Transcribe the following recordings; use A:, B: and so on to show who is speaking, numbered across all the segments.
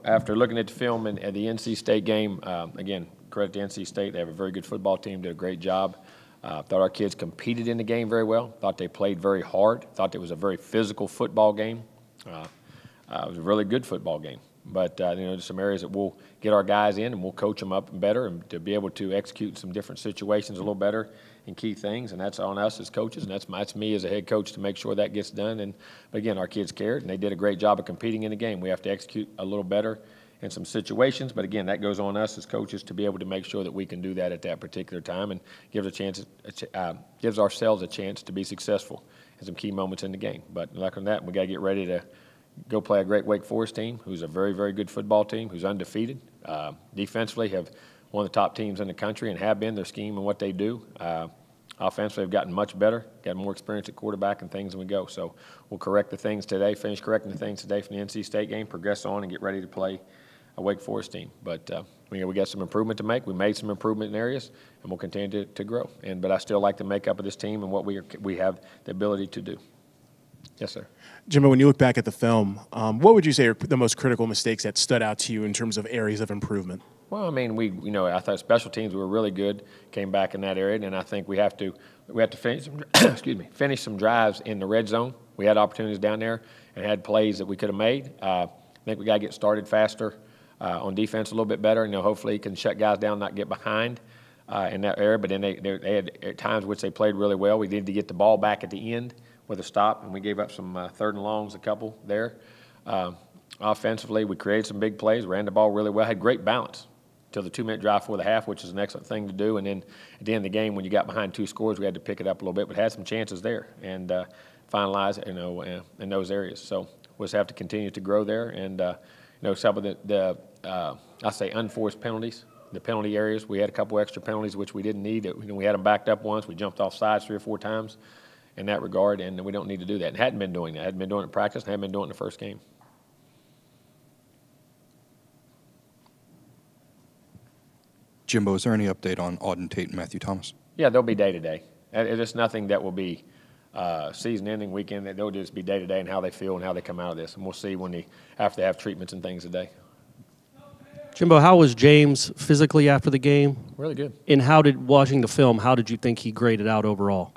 A: after looking at the film at the NC State game, again, credit to NC State. They have a very good football team, did a great job. Thought our kids competed in the game very well. Thought they played very hard. Thought it was a very physical football game. It was a really good football game. But, there's some areas that we'll get our guys in and we'll coach them up better and to be able to execute some different situations a little better and key things. And that's on us as coaches, and that's me as a head coach to make sure that gets done. But again, our kids cared, and they did a great job of competing in the game. We have to execute a little better in some situations, but again, that goes on us as coaches to be able to make sure that we can do that at that particular time and gives ourselves a chance to be successful in some key moments in the game. But like on that, we got to get ready to go play a great Wake Forest team, who's a very, very good football team, who's undefeated. Defensively, have one of the top teams in the country and have been their scheme and what they do. Offensively, have gotten much better, got more experience at quarterback and things as we go. So we'll correct the things today, finish correcting the things today from the NC State game, progress on, and get ready to play a Wake Forest team. But we got some improvement to make. We made some improvement in areas, and we'll continue to grow. But I still like the makeup of this team and what we have the ability to do. Yes, sir.
B: Jimbo, when you look back at the film, what would you say are the most critical mistakes that stood out to you in terms of areas of improvement?
A: Well, I mean, I thought special teams were really good, came back in that area, and I think we have to finish some, finish some drives in the red zone. We had opportunities down there and had plays that we could have made. I think we got to get started faster on defense a little bit better. Hopefully can shut guys down, not get behind in that area. But then they had times which they played really well. We needed to get the ball back at the end with a stop, and we gave up some third and longs, a couple there. Offensively, we created some big plays, ran the ball really well, had great balance till the 2-minute drive before the half, which is an excellent thing to do. And then at the end of the game, when you got behind 2 scores, we had to pick it up a little bit, but had some chances there and finalize, in those areas. So we'll just have to continue to grow there. And, some of I say unforced penalties, the penalty areas, we had a couple extra penalties, which we didn't need. We had them backed up once. We jumped off sides 3 or 4 times in that regard, and we don't need to do that. And hadn't been doing that. Hadn't been doing it in practice, and hadn't been doing it in the first game.
C: Jimbo, is there any update on Auden Tate and Matthew Thomas?
A: Yeah, they'll be day-to-day. It's nothing that will be season-ending weekend. They'll just be day-to-day and how they feel and how they come out of this. And we'll see after they have treatments and things today.
D: Jimbo, how was James physically after the game?
A: Really good.
D: And watching the film, how did you think he graded out overall?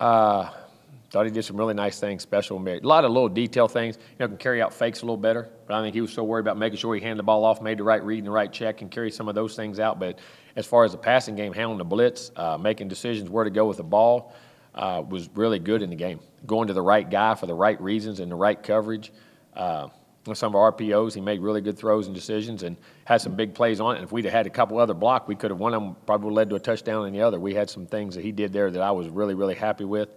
A: Thought he did some really nice things, special. A lot of little detail things. Can carry out fakes a little better. But I think he was so worried about making sure he handed the ball off, made the right read and the right check, and carried some of those things out. But as far as the passing game, handling the blitz, making decisions where to go with the ball, was really good in the game. Going to the right guy for the right reasons and the right coverage. With some of our RPOs, he made really good throws and decisions and had some big plays on it. And if we'd have had a couple other blocks, we could have one of them probably led to a touchdown in the other. We had some things that he did there that I was really, really happy with.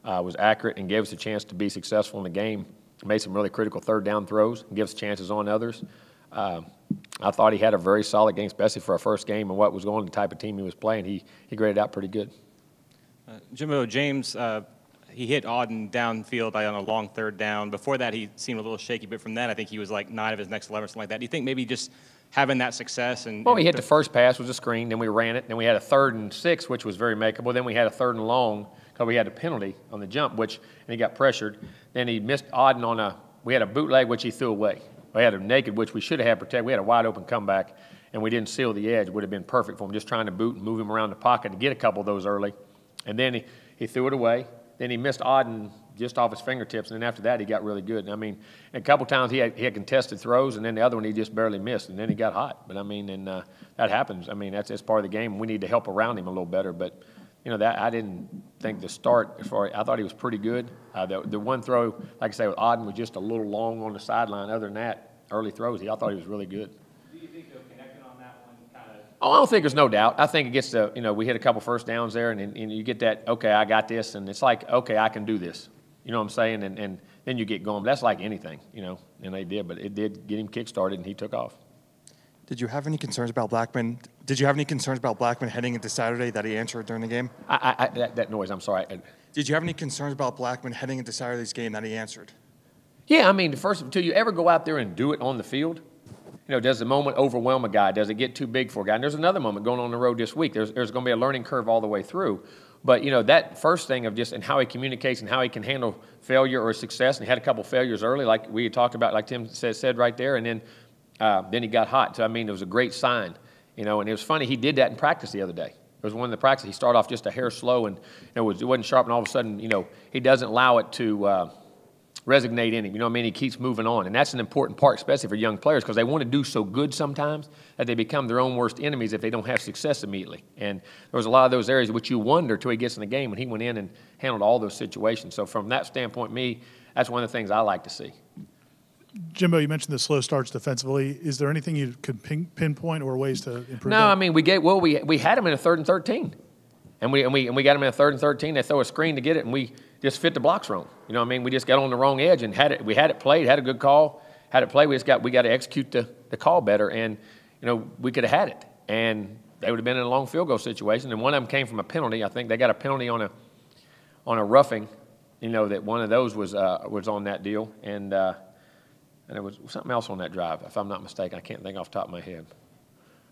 A: Was accurate and gave us a chance to be successful in the game. Made some really critical third down throws and gives chances on others. I thought he had a very solid game, especially for our first game and what was going on, the type of team he was playing. He graded out pretty good.
E: Jimbo, James, he hit Auden downfield on a long third down. Before that, he seemed a little shaky, but from that, I think he was like 9 of his next 11 or something like that. Do you think maybe just having that success
A: Well, he hit the first pass, was a screen, then we ran it, then we had a 3rd and 6, which was very makeable, then we had a 3rd and long, because we had a penalty on the jump, and he got pressured. Then he missed Auden on we had a bootleg, which he threw away. We had a naked, which we should have had protected. We had a wide open comeback, and we didn't seal the edge. Would have been perfect for him, just trying to boot and move him around the pocket to get a couple of those early. And then he threw it away. Then he missed Auden just off his fingertips, and then after that he got really good. And a couple times he had contested throws, and then the other one he just barely missed, and then he got hot. But that happens. That's part of the game. We need to help around him a little better. But that I didn't think the start I thought he was pretty good. The one throw, like I say, with Auden was just a little long on the sideline. Other than that, early throws, I thought he was really good.
E: Do you think they're connecting on that one kind of?
A: Oh, I don't think there's no doubt. I think it gets to, we hit a couple first downs there, and you get that, okay, I got this, and it's like, okay, I can do this. You know what I'm saying? And then you get going. But that's like anything, and they did. But it did get him kick-started, and he took off.
F: Did you have any concerns about Blackman? Did you have any concerns about Blackman heading into Saturday that he answered during the game?
A: That noise, I'm sorry.
F: Did you have any concerns about Blackman heading into Saturday's game that he answered?
A: Yeah, the first, until you ever go out there and do it on the field, does the moment overwhelm a guy? Does it get too big for a guy? And there's another moment going on the road this week. There's going to be a learning curve all the way through. But, that first thing of just and how he communicates and how he can handle failure or success, and he had a couple failures early, like we had talked about, like Tim said right there, and then then he got hot. So, I mean, it was a great sign, and it was funny. He did that in practice the other day. It was one of the practices. He started off just a hair slow, and it wasn't sharp, and all of a sudden, he doesn't allow it to resonate in him. You know what I mean? He keeps moving on, and that's an important part, especially for young players, because they want to do so good sometimes that they become their own worst enemies if they don't have success immediately. And there was a lot of those areas which you wonder till he gets in the game, and he went in and handled all those situations. So from that standpoint, that's one of the things I like to see.
G: Jimbo, you mentioned the slow starts defensively. Is there anything you could pinpoint or ways to improve?
A: No,
G: that?
A: I mean we had him in a 3rd and 13, and we got him in a 3rd and 13. They throw a screen to get it, and we just fit the blocks wrong. You know what I mean? We just got on the wrong edge and we had it played, had a good call, had it played. We got to execute the call better, and we could have had it, and they would have been in a long field goal situation. And one of them came from a penalty. I think they got a penalty on a roughing. That one of those was on that deal, and there was something else on that drive, if I'm not mistaken. I can't think off the top of my head.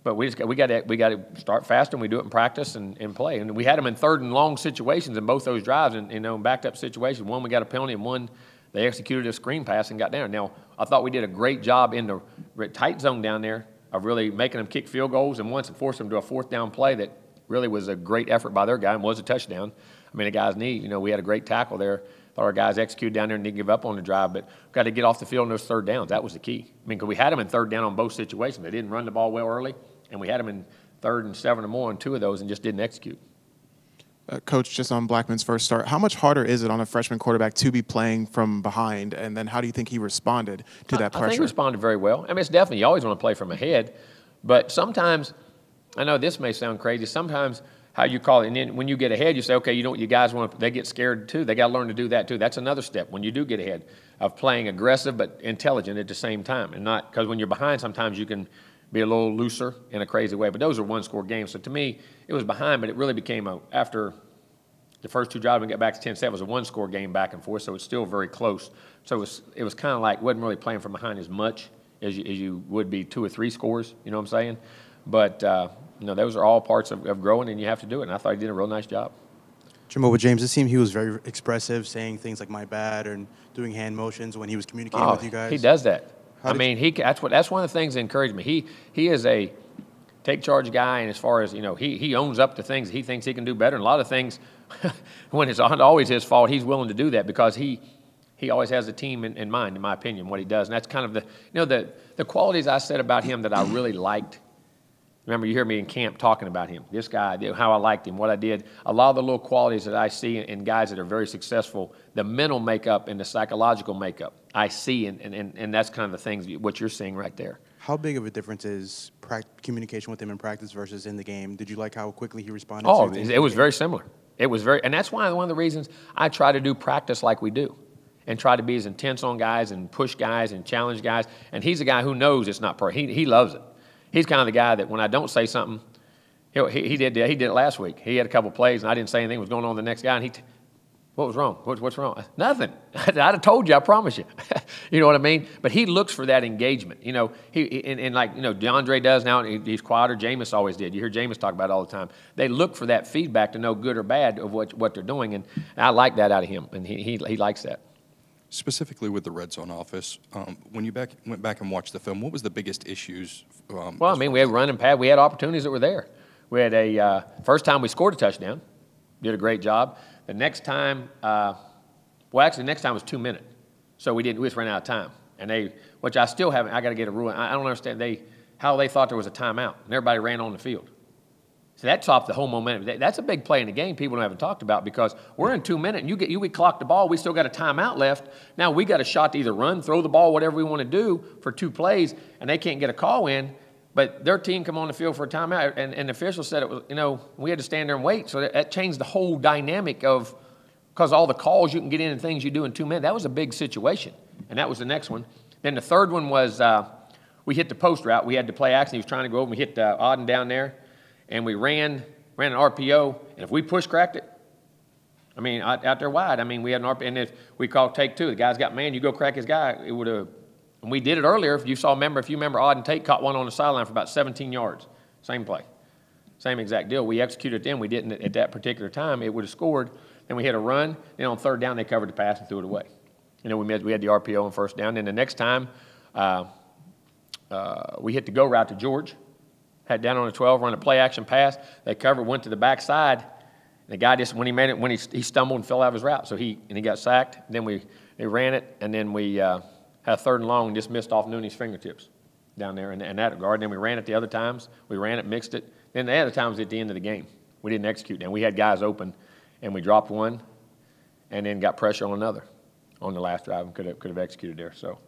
A: But we got to start fast, and we do it in practice and play. And we had them in 3rd and long situations in both those drives, and backed up situations. One we got a penalty, and one they executed a screen pass and got down. Now I thought we did a great job in the tight zone down there of really making them kick field goals, and once it forced them to a 4th down play that really was a great effort by their guy and was a touchdown. I mean, the guy's knee. We had a great tackle there. Thought our guys executed down there and didn't give up on the drive, but got to get off the field in those 3rd downs. That was the key. I mean, because we had them in 3rd down on both situations. They didn't run the ball well early, and we had them in 3rd and 7 or more on 2 of those and just didn't execute.
B: Coach, just on Blackman's first start, how much harder is it on a freshman quarterback to be playing from behind, and then how do you think he responded to that pressure?
A: I think he responded very well. I mean, it's definitely, you always want to play from ahead, but sometimes, I know this may sound crazy, sometimes how you call it, and then when you get ahead, you say, okay, you guys want to, they get scared too. They got to learn to do that too. That's another step when you do get ahead of playing aggressive but intelligent at the same time, and not, because when you're behind, sometimes you can be a little looser in a crazy way, but those are one-score games. So to me, it was behind, but it really became after the first 2 drives, we got back to 10-7, it was a one-score game back and forth, so it's still very close. So it was kind of like, wasn't really playing from behind as much as you would be 2 or 3 scores, you know what I'm saying? But, those are all parts of growing, and you have to do it, and I thought he did a real nice job.
H: Jimbo, with James, it seemed he was very expressive, saying things like "my bad" and doing hand motions when he was communicating with you guys.
A: He does that. That's one of the things that encouraged me. He is a take charge guy, and as far as he owns up to things that he thinks he can do better, and a lot of things when it's not always his fault, he's willing to do that because he always has the team in mind, in my opinion, what he does, and that's kind of the qualities I said about him that I really liked. Remember, you hear me in camp talking about him, this guy, how I liked him, what I did. A lot of the little qualities that I see in guys that are very successful, the mental makeup and the psychological makeup, I see, and that's kind of the things, what you're seeing right there.
H: How big of a difference is communication with him in practice versus in the game? Did you like how quickly he responded?
A: Oh, it was very similar. It was and that's why one of the reasons I try to do practice like we do and try to be as intense on guys and push guys and challenge guys. And he's a guy who knows it's not perfect. He loves it. He's kind of the guy that when I don't say something, he did it last week. He had a couple plays, and I didn't say anything was going on with the next guy, and what was wrong? What's wrong? Nothing. I'd have told you, I promise you. You know what I mean? But he looks for that engagement. DeAndre does now, he's quieter. Jameis always did. You hear Jameis talk about it all the time. They look for that feedback to know good or bad of what they're doing, and I like that out of him, and he likes that.
C: Specifically with the red zone office, when you went back and watched the film, what was the biggest issues?
A: We had run and pad. We had opportunities that were there. We had first time we scored a touchdown, did a great job. The next time, the next time was 2 minutes, so we just ran out of time. And which I still haven't. I got to get a rule. I don't understand how they thought there was a timeout, and everybody ran on the field. So that stopped the whole momentum. That's a big play in the game people haven't talked about because we're in 2 minutes and we clock the ball. We still got a timeout left. Now we got a shot to either run, throw the ball, whatever we want to do for 2 plays, and they can't get a call in. But their team come on the field for a timeout, and the official said it was, we had to stand there and wait. So that changed the whole dynamic because all the calls you can get in and things you do in 2 minutes. That was a big situation, and that was the next one. Then the third one was we hit the post route. We had to play action. He was trying to go over. We hit Auden down there. And we ran an RPO, and if we cracked it, out there wide, we had an RPO, and if we called take 2, the guy's got man, you go crack his guy, it would have, and we did it earlier. If you remember, Auden Tate caught one on the sideline for about 17 yards, same play, same exact deal. We executed it then, we didn't at that particular time, it would have scored, then we hit a run, then on 3rd down, they covered the pass and threw it away. We had the RPO on 1st down, then the next time, we hit the go route to George, had down on the 12, run a play action pass. They covered, went to the backside. The guy just, when he made it, when he stumbled and fell out of his route, so he got sacked. Then they ran it, and then we had a 3rd and long and just missed off Nooney's fingertips down there in that regard. And then we ran it the other times. We ran it, mixed it. Then the other times at the end of the game, we didn't execute. And we had guys open, and we dropped one, and then got pressure on another on the last drive and could have executed there. So,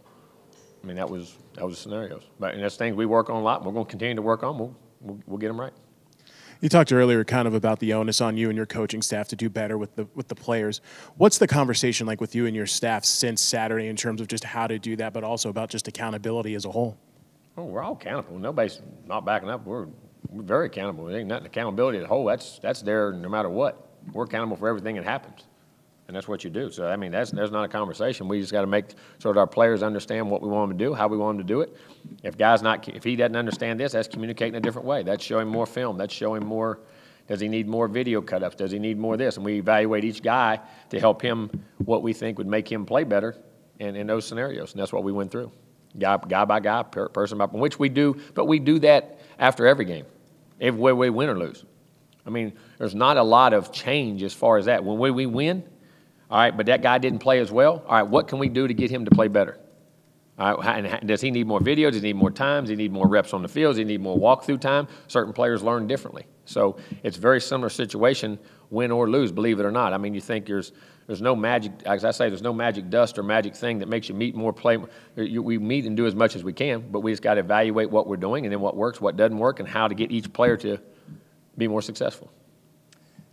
A: I mean, that was the scenarios. But and that's things we work on a lot. And we're going to continue to work on. We'll get them right.
B: You talked earlier kind of about the onus on you and your coaching staff to do better with the players. What's the conversation like with you and your staff since Saturday in terms of just how to do that, but also about just accountability as a whole?
A: Oh, we're all accountable. Nobody's not backing up. We're very accountable. There ain't nothing accountability as a whole. That's there no matter what. We're accountable for everything that happens. And that's what you do. So, I mean, there's not a conversation. We just got to make sure that our players understand what we want them to do, how we want them to do it. If he doesn't understand this, that's communicating a different way. That's showing more film. That's showing more. Does he need more video cut-ups? Does he need more of this? And we evaluate each guy to help him what we think would make him play better in those scenarios. And that's what we went through, guy by guy, person by person, which we do. But we do that after every game, every way we win or lose. I mean, there's not a lot of change as far as that. When we win, all right, but that guy didn't play as well. All right, what can we do to get him to play better? All right, and does he need more videos? Does he need more time? Does he need more reps on the field? Does he need more walkthrough time? Certain players learn differently. So it's a very similar situation, win or lose, believe it or not. I mean, you think there's no magic, as I say, there's no magic dust or magic thing that makes you meet more play. We meet and do as much as we can, but we just got to evaluate what we're doing and then what works, what doesn't work, and how to get each player to be more successful.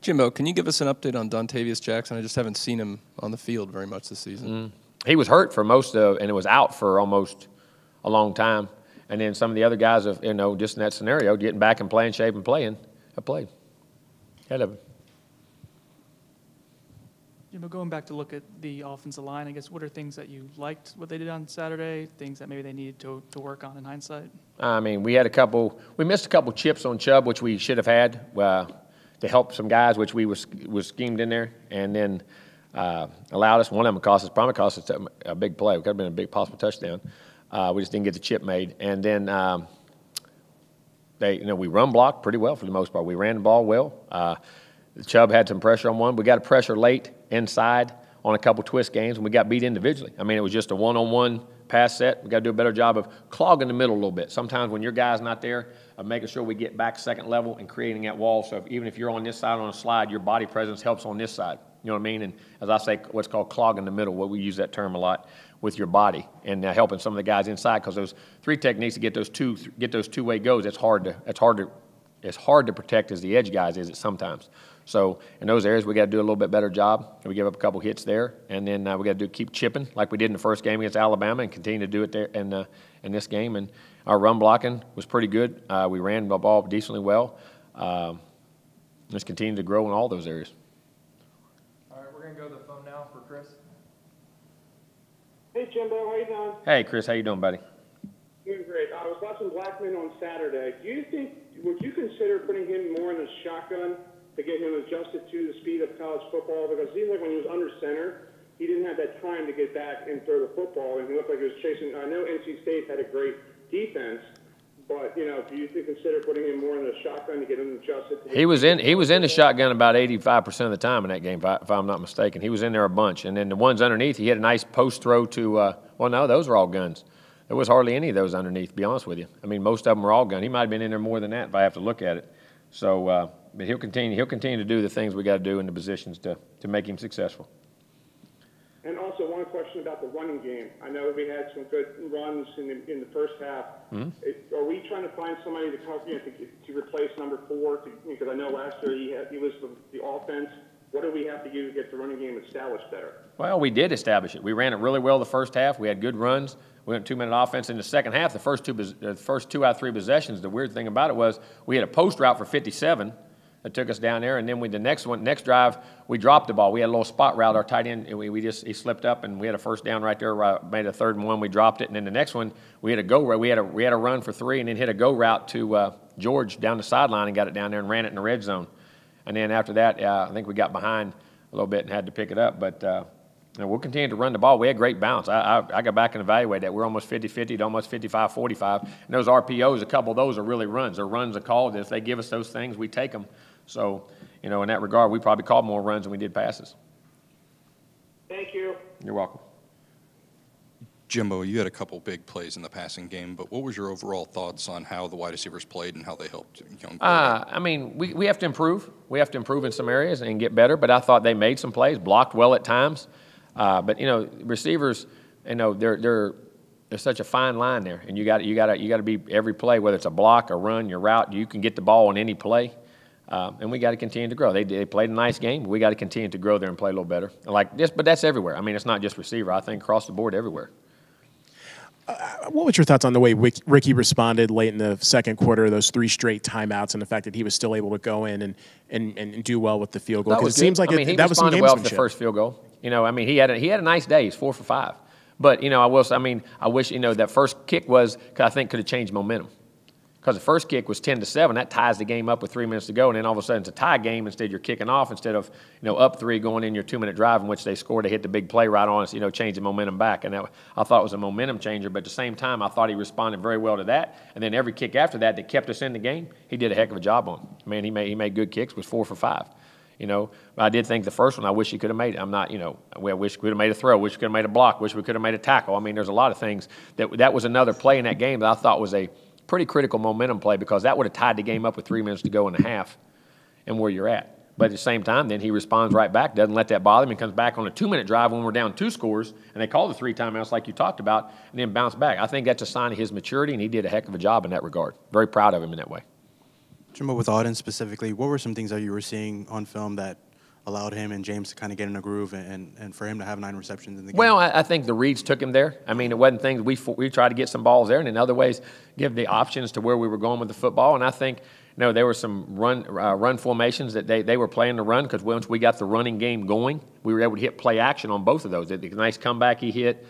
I: Jimbo, can you give us an update on Dontavius Jackson? I just haven't seen him on the field very much this season.
A: He was hurt for most of, and it was out for almost a long time. And then some of the other guys, just in that scenario, getting back and playing shape and playing, have played. Ahead of him.
J: Jimbo, going back to look at the offensive line, I guess what are things that you liked what they did on Saturday, things that maybe they needed to work on in hindsight? I
A: mean, we missed a couple chips on Chubb, which we should have had. To help some guys, which we was schemed in there, and then allowed us. One of them probably cost us a big play. It could have been a big possible touchdown. We just didn't get the chip made. And then we run blocked pretty well for the most part. We ran the ball well. Chubb had some pressure on one. We got a pressure late inside on a couple twist games, and we got beat individually. I mean, it was just a one-on-one pass set. We got to do a better job of clogging the middle a little bit. Sometimes when your guy's not there, of making sure we get back second level and creating that wall. So even if you're on this side on a slide, your body presence helps on this side. You know what I mean? And as I say, what's called clogging the middle, we use that term a lot with your body, and helping some of the guys inside, because those three techniques to get those two-way goes, it's hard to protect as the edge guys is it sometimes. So in those areas, we got to do a little bit better job. We give up a couple hits there, and then we got to keep chipping like we did in the first game against Alabama, and continue to do it there in this game. And our run blocking was pretty good. We ran the ball decently well. Just continue to grow in all those areas.
K: All right, we're going to go to the phone now for Chris.
L: Hey, Jimbo, how you doing?
A: Hey, Chris, how you doing, buddy?
L: Doing great. I was watching Blackman on Saturday. Would you consider putting him more in the shotgun to get him adjusted to the speed of college football? Because it seemed like when he was under center, he didn't have that time to get back and throw the football, and he looked like he was chasing. I know NC State had a great defense, but do you consider putting him more in the shotgun to get him adjusted?
A: He was in the shotgun about 85% of the time in that game, if I'm not mistaken. He was in there a bunch, and then the ones underneath, he had a nice post throw to. Well, no, those were all guns. There was hardly any of those underneath, to be honest with you. I mean, most of them were all gun. He might have been in there more than that if I have to look at it. So, but he'll continue to do the things we got to do in the positions to make him successful.
L: And also, one question about the running game. I know we had some good runs in the first half. Mm-hmm. Are we trying to find somebody to replace number 4? Because I know last year he was the offense. What do we have to do to get the running game established better?
A: Well, we did establish it. We ran it really well the first half. We had good runs. We went 2-minute offense in the second half. The first two out of three possessions, the weird thing about it was we had a post route for 57 that took us down there, and then the next drive, we dropped the ball. We had a little spot route. Our tight end, he slipped up, and we had a first down right there. Made a 3rd and 1. We dropped it, and then the next one, we had a go route. We had a run for 3, and then hit a go route to George down the sideline and got it down there and ran it in the red zone. And then after that, I think we got behind a little bit and had to pick it up. But we'll continue to run the ball. We had great balance. I got back and evaluated that. We're almost 50-50 to almost 55-45. And those RPOs, a couple of those are really runs. They're runs are called. If they give us those things, we take them. So, in that regard, we probably called more runs than we did passes.
L: Thank you.
A: You're welcome.
C: Jimbo, you had a couple big plays in the passing game, but what was your overall thoughts on how the wide receivers played and how they helped young quarterback?
A: We have to improve. We have to improve in some areas and get better, but I thought they made some plays, blocked well at times. But receivers, there's such a fine line there, and you got to be every play, whether it's a block, a run, your route. You can get the ball on any play, and we got to continue to grow. They played a nice game. But we got to continue to grow there and play a little better. Like this, but that's everywhere. It's not just receiver. I think across the board, everywhere.
B: What was your thoughts on the way Ricky responded late in the second quarter, those 3 straight timeouts, and the fact that he was still able to go in and do well with the field goal? Because it seems like
A: he
B: that was some
A: responded well with the
B: gamesmanship.
A: first field goal. He had a nice day. He's 4 for 5. But I will say, I wish that first kick I think could have changed momentum. Because the first kick was 10-7, that ties the game up with 3 minutes to go, and then all of a sudden it's a tie game. Instead, you're kicking off instead of up 3 going in your 2-minute drive in which they scored to hit the big play right on us, change the momentum back. And I thought it was a momentum changer, but at the same time, I thought he responded very well to that. And then every kick after that kept us in the game, he did a heck of a job on. He made good kicks. Was 4 for 5. But I did think the first one, I wish he could have made it. I wish we could have made a throw, wish we could have made a block, wish we could have made a tackle. There's a lot of things that was another play in that game that I thought was a pretty critical momentum play, because that would have tied the game up with 3 minutes to go in the half and where you're at. But at the same time, then he responds right back, doesn't let that bother him, and comes back on a 2-minute drive when we're down 2 scores, and they call the 3 timeouts like you talked about, and then bounce back. I think that's a sign of his maturity, and he did a heck of a job in that regard. Very proud of him in that way.
H: Jimbo, with Auden specifically, what were some things that you were seeing on film that allowed him and James to kind of get in a groove and for him to have 9 receptions in the game?
A: Well, I think the reads took him there. It wasn't things we tried to get some balls there, and in other ways give the options to where we were going with the football. And I think there were some run formations that they were playing to run, because once we got the running game going, we were able to hit play action on both of those. The nice comeback he hit.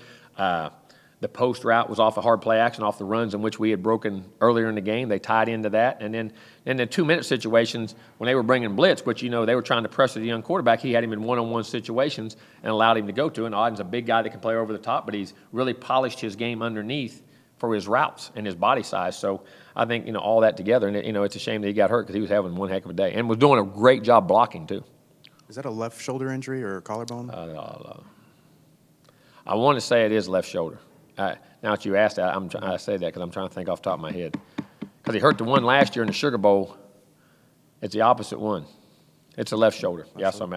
A: The post route was off a hard play action off the runs in which we had broken earlier in the game. They tied into that. And then in the 2-minute situations, when they were bringing blitz, which, they were trying to pressure the young quarterback, he had him in one-on-one situations and allowed him to go to. And Auden's a big guy that can play over the top, but he's really polished his game underneath for his routes and his body size. So I think, all that together, and, it's a shame that he got hurt because he was having one heck of a day and was doing a great job blocking, too.
H: Is that a left shoulder injury or collarbone?
A: I want to say it is left shoulder. Now that you asked that, I say that because I'm trying to think off the top of my head. Because he hurt the one last year in the Sugar Bowl. It's the opposite one. It's a left shoulder. Yes, I'm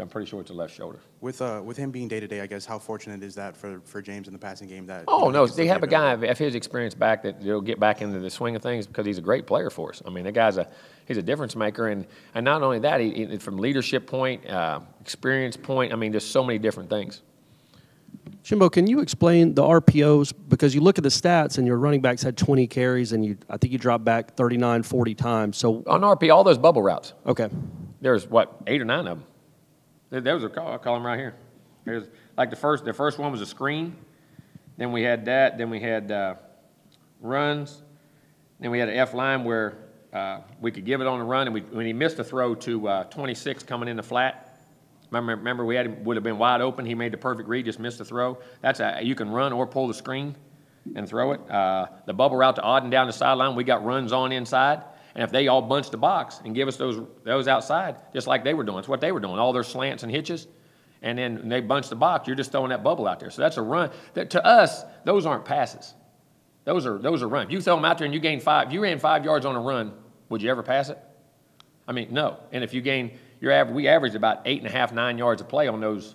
A: pretty sure it's a left shoulder.
H: With him being day-to-day, I guess, how fortunate is that for James in the passing game?
A: They have a guy of his experience back that will get back into the swing of things, because he's a great player for us. The guy's he's a difference maker, and not only that, he from leadership point, experience point, just so many different things.
D: Jimbo, can you explain the RPOs? Because you look at the stats and your running backs had 20 carries, and I think you dropped back 39, 40 times. So
A: on RP, all those bubble routes.
D: Okay.
A: There's 8 or 9 of them. There was I'll call them right here. There's like the first one was a screen. Then we had that. Then we had runs. Then we had an F line where we could give it on the run, and when he missed a throw to 26 coming in the flat. Remember, would have been wide open. He made the perfect read, just missed the throw. You can run or pull the screen and throw it. The bubble route to Auden down the sideline, we got runs on inside. And if they all bunch the box and give us those outside, just like they were doing, it's what they were doing, all their slants and hitches. And then when they bunch the box, you're just throwing that bubble out there. So that's a run. To us, those aren't passes. Those are runs. If you throw them out there and you gain 5, if you ran 5 yards on a run, would you ever pass it? No. And if you gain we averaged about 8.5, 9 yards of play on those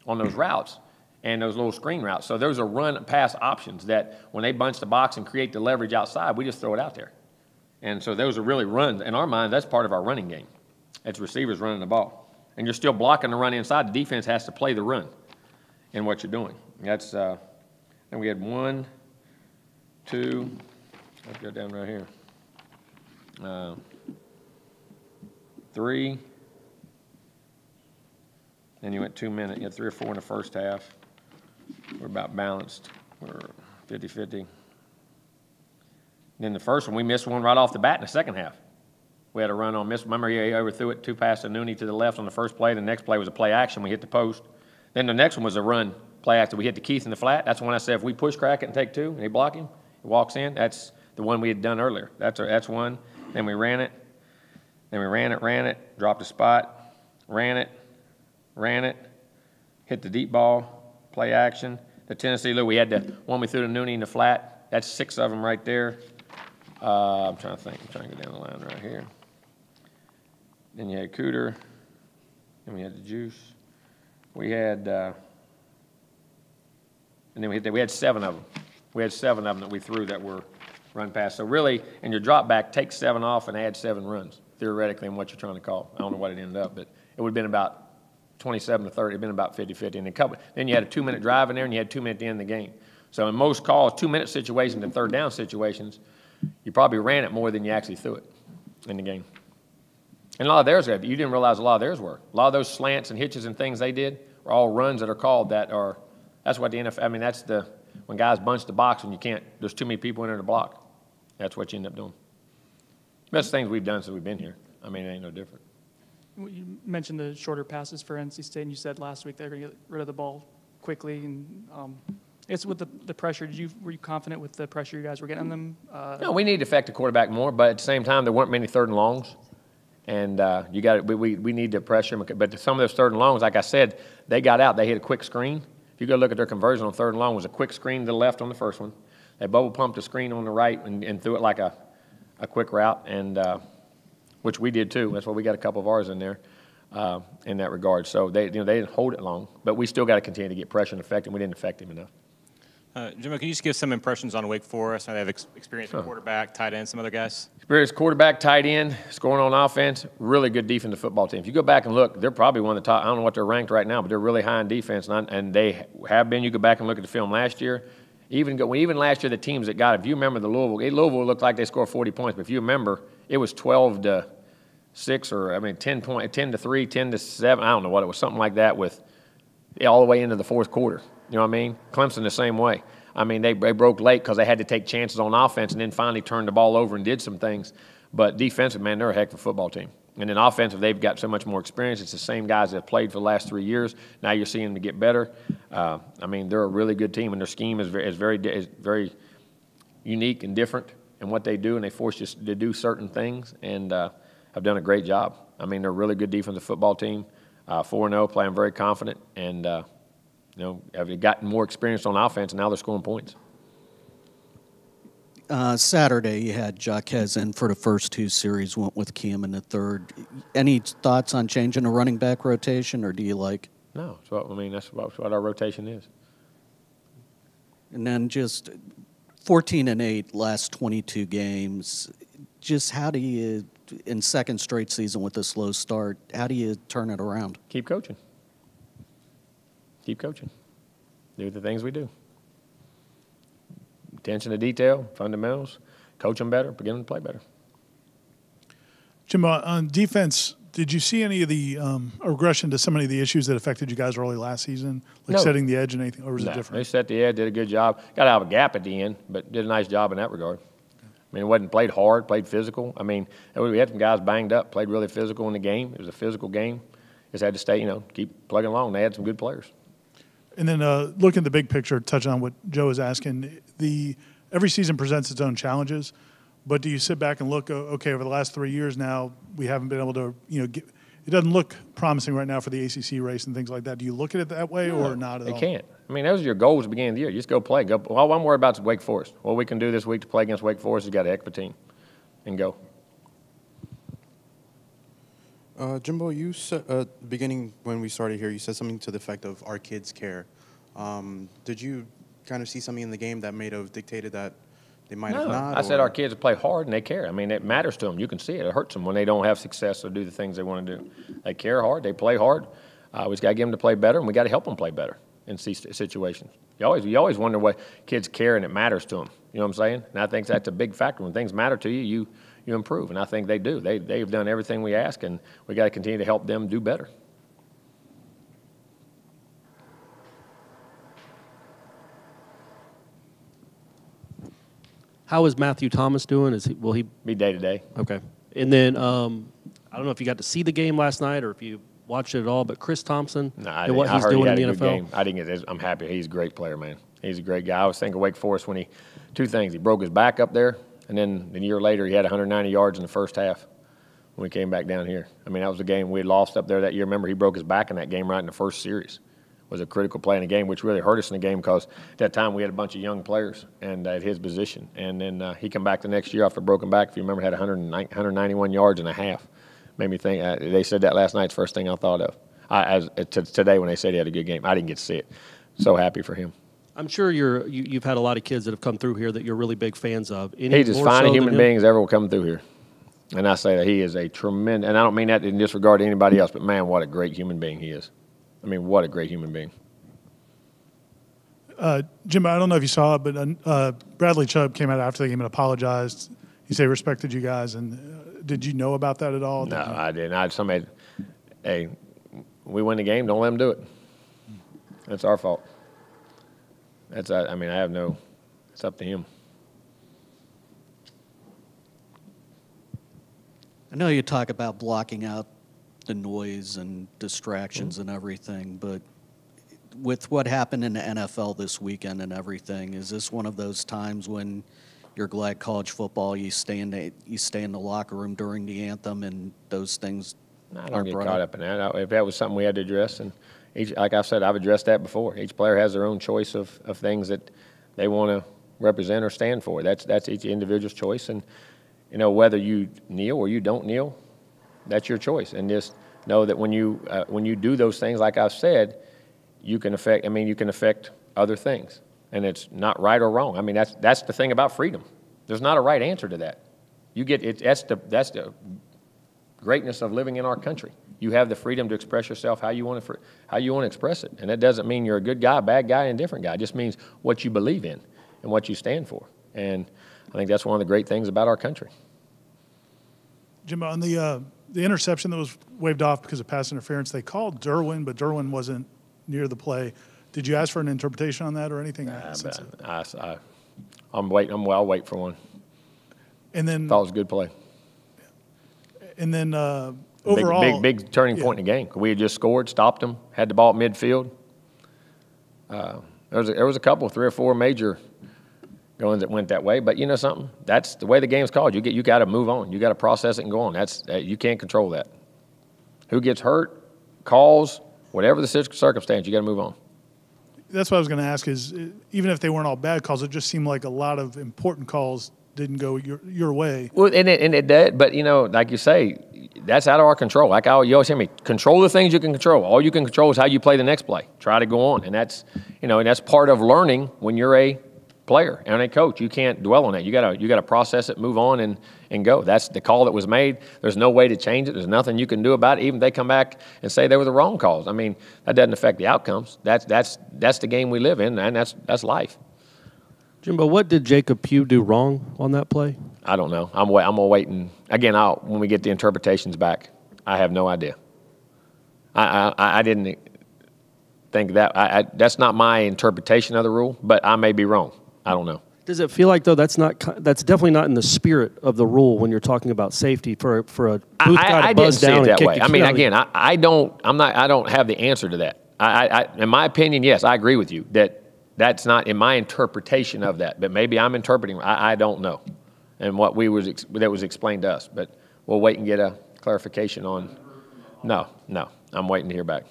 A: routes and those little screen routes. So those are run-pass options that when they bunch the box and create the leverage outside, we just throw it out there. And so those are really runs. In our mind, that's part of our running game. It's receivers running the ball. And you're still blocking the run inside. The defense has to play the run in what you're doing. That's and we had 1, 2, let's go down right here. 3. Then you went 2 minutes. You had 3 or 4 in the first half. We're about balanced. We're 50-50. Then the first one, we missed one right off the bat in the second half. We had a run on miss. Remember, he overthrew it 2 passes to Nooney to the left on the first play. The next play was a play action. We hit the post. Then the next one was a run play after we hit the Keith in the flat. That's the one I said if we push crack it and take 2 and they block him, he walks in. That's the one we had done earlier. That's one. Then we ran it. Then we ran it, dropped the spot, ran it, hit the deep ball, play action. The Tennessee Lou, we had the one we threw to Nooney in the flat. That's 6 of them right there. I'm trying to think. I'm trying to go down the line right here. Then you had Cooter. Then we had the Juice. We had, and then we had 7 of them. We had 7 of them that we threw that were run past. So really, in your drop back, take 7 off and add 7 runs, theoretically, in what you're trying to call. I don't know what it ended up, but it would have been about 27 to 30. It would have been about 50-50. And then you had a 2-minute drive in there, and you had 2 minutes to end the game. So in most calls, 2-minute situations and third down situations, you probably ran it more than you actually threw it in the game. And a lot of theirs, you didn't realize a lot of theirs were. A lot of those slants and hitches and things they did were all runs that are called that are, that's what the NFL, I mean, that's the, when guys bunch the box and you can't, there's too many people in there to block. That's what you end up doing. Best things we've done since we've been here. I mean, it ain't no different.
J: You mentioned the shorter passes for NC State, and you said last week they're going to get rid of the ball quickly. And it's with the pressure. Were you confident with the pressure you guys were getting on them?
A: No, we need to affect the quarterback more, but at the same time, there weren't many third and longs. And you got we need to pressure them. But some of those third and longs, like I said, they got out. They hit a quick screen. If you go look at their conversion on third and long, it was a quick screen to the left on the first one. They bubble pumped a screen on the right and threw it like a quick route, and which we did too. That's why we got a couple of ours in there in that regard. So they didn't hold it long, but we still got to continue to get pressure and affect him. We didn't affect him enough.
E: Jimbo, can you just give some impressions on Wake Forest? I know they have experience with quarterback, tight end, some other guys.
A: Experienced quarterback, tight end, scoring on offense, really good defensive football team. If you go back and look, they're probably one of the top. I don't know what they're ranked right now, but they're really high in defense, and they have been. You go back and look at the film last year. Even last year, the teams that got it, if you remember Louisville looked like they scored 40 points, but if you remember, it was 12-6 or 10 to 3, 10 to 7. I don't know what it was, something like that with all the way into the fourth quarter. You know what I mean? Clemson the same way. I mean, they broke late because they had to take chances on offense and then finally turned the ball over and did some things. But defensive, man, they're a heck of a football team. And then offensive, they've got so much more experience. It's the same guys that have played for the last 3 years. Now you're seeing them get better. I mean, they're a really good team, and their scheme is very unique and different in what they do, and they force you to do certain things and have done a great job. I mean, they're a really good defensive football team, 4-0, playing very confident, and have gotten more experience on offense, and now they're scoring points.
M: Saturday, you had Jaquez in for the first 2 series, went with Cam in the third. Any thoughts on changing a running back rotation, or do you like? No,
A: that's what our rotation is.
M: And then just 14-8 last 22 games. Just how do you, in second straight season with a slow start, how do you turn it around?
A: Keep coaching. Keep coaching. Do the things we do. Attention to detail, fundamentals, coach them better, begin them to play better.
G: Jimbo, on defense, did you see any of the regression to some of the issues that affected you guys early last season, like setting the edge and anything, or was it different?
A: They set the edge, did a good job. Got to have a gap at the end, but did a nice job in that regard. I mean, it wasn't played hard, played physical. I mean, we had some guys banged up, played really physical in the game. It was a physical game. Just had to stay, keep plugging along. They had some good players.
G: And then looking at the big picture, touching on what Joe was asking, every season presents its own challenges, but do you sit back and look, okay, over the last 3 years now, we haven't been able to, it doesn't look promising right now for the ACC race and things like that. Do you look at it that way or not at all?
A: They can't. I mean, those are your goals at the beginning of the year. You just go play. All I'm worried about is Wake Forest. What we can do this week to play against Wake Forest is got a heck of a team and go.
H: Jimbo, you said at the beginning when we started here, you said something to the effect of our kids care. Did you kind of see something in the game that may have dictated that they might have not?
A: I said our kids play hard and they care. I mean, it matters to them. You can see it. It hurts them when they don't have success or do the things they want to do. They care hard. They play hard. We just got to get them to play better, and we got to help them play better in situations. You always wonder why kids care and it matters to them. You know what I'm saying? And I think that's a big factor. When things matter to you, you improve, and I think they do. They've done everything we ask, and we got to continue to help them do better.
D: How is Matthew Thomas doing? Will he
A: be day to day?
D: Okay. And then I don't know if you got to see the game last night or if you watched it at all, but Chris Thompson
A: No,
D: and what he's
A: heard
D: doing
A: he had
D: in the
A: a good
D: NFL.
A: game. I didn't get. I'm happy. He's a great player, man. He's a great guy. I was thinking Wake Forest when two things. He broke his back up there, and then a year later he had 190 yards in the first half when we came back down here. I mean, that was the game we had lost up there that year. Remember, he broke his back in that game right in the first series. Was a critical play in the game, which really hurt us in the game because at that time we had a bunch of young players and at his position. And then he come back the next year after a broken back. If you remember, had 191 yards and a half. Made me think. They said that last night. It's the first thing I thought of. Today when they said he had a good game, I didn't get to see it. So happy for him.
D: I'm sure you've had a lot of kids that have come through here that you're really big fans of.
A: He's as fine a human being as ever will come through here. And I say that he is a tremendous, and I don't mean that in disregard to anybody else, but man, what a great human being he is. I mean, what a great human being.
G: Jim, I don't know if you saw it, but Bradley Chubb came out after the game and apologized. He said he respected you guys. And did you know about that at all?
A: No, I didn't. Hey, we win the game, don't let them do it. That's our fault. I have no, it's up to him.
M: I know you talk about blocking out the noise and distractions and everything, but with what happened in the NFL this weekend and everything, is this one of those times when you're glad college football, you stay in the locker room during the anthem and those things
A: I don't get caught up in that. If that was something we had to address, and like I said, I've addressed that before. Each player has their own choice of things that they want to represent or stand for. That's each individual's choice, and whether you kneel or you don't kneel, that's your choice. And just know that when you do those things, like I've said, you can affect other things, and it's not right or wrong. I mean, that's the thing about freedom. There's not a right answer to that. That's the greatness of living in our country. You have the freedom to express yourself how you want to express it, and that doesn't mean you're a good guy, bad guy, indifferent guy. It just means what you believe in and what you stand for. And I think that's one of the great things about our country.
G: Jimbo, on the interception that was waved off because of pass interference, they called Derwin, but Derwin wasn't near the play. Did you ask for an interpretation on that or anything?
A: I'll wait for one.
G: And then
A: thought it was a good play.
G: And then overall,
A: big turning point in the game. We had just scored, stopped them, had the ball at midfield. There was a couple, 3 or 4 major goings that went that way. But you know something? That's the way the game's called. You got to move on. You got to process it and go on. You can't control that. Who gets hurt, calls, whatever the circumstance, you got to move on.
G: That's what I was going to ask. Is even if they weren't all bad calls, it just seemed like a lot of important calls didn't go your way.
A: Well, and it did, but like you say, that's out of our control. Like you always hear me, control the things you can control. All you can control is how you play the next play. Try to go on, and that's and that's part of learning when you're a player and a coach. You can't dwell on that. You gotta process it, move on, and go. That's the call that was made. There's no way to change it. There's nothing you can do about it. Even if they come back and say they were the wrong calls. I mean, that doesn't affect the outcomes. That's the game we live in, and that's life.
D: Jimbo, what did Jacob Pugh do wrong on that play?
A: I don't know. I'm gonna wait and again. When we get the interpretations back, I have no idea. I didn't think that. That's not my interpretation of the rule, but I may be wrong. I don't know.
D: Does it feel like though that's definitely not in the spirit of the rule when you're talking about safety for a booth guy to buzz down and kick the key?
A: I mean, again, I don't have the answer to that. In my opinion, yes, I agree with you that's not in my interpretation of that. But maybe I'm interpreting. I don't know, and what that was explained to us. But we'll wait and get a clarification on. No, I'm waiting to hear back.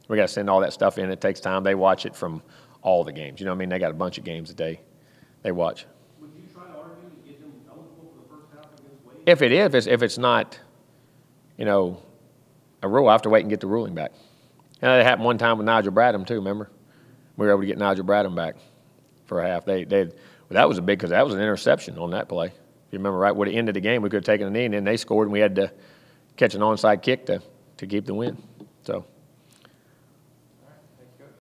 A: We got to send all that stuff in. It takes time. They watch it from all the games. You know what I mean? They got a bunch of games that they watch.
D: Would you try to argue to get him eligible for the first half against Wade?
A: If it's not, a rule, I have to wait and get the ruling back. And that happened one time with Nigel Bradham too. Remember, we were able to get Nigel Bradham back for a half. That was because that was an interception on that play. If you remember right, when it ended the game, we could have taken a knee, and then they scored, and we had to catch an onside kick to keep the win. So.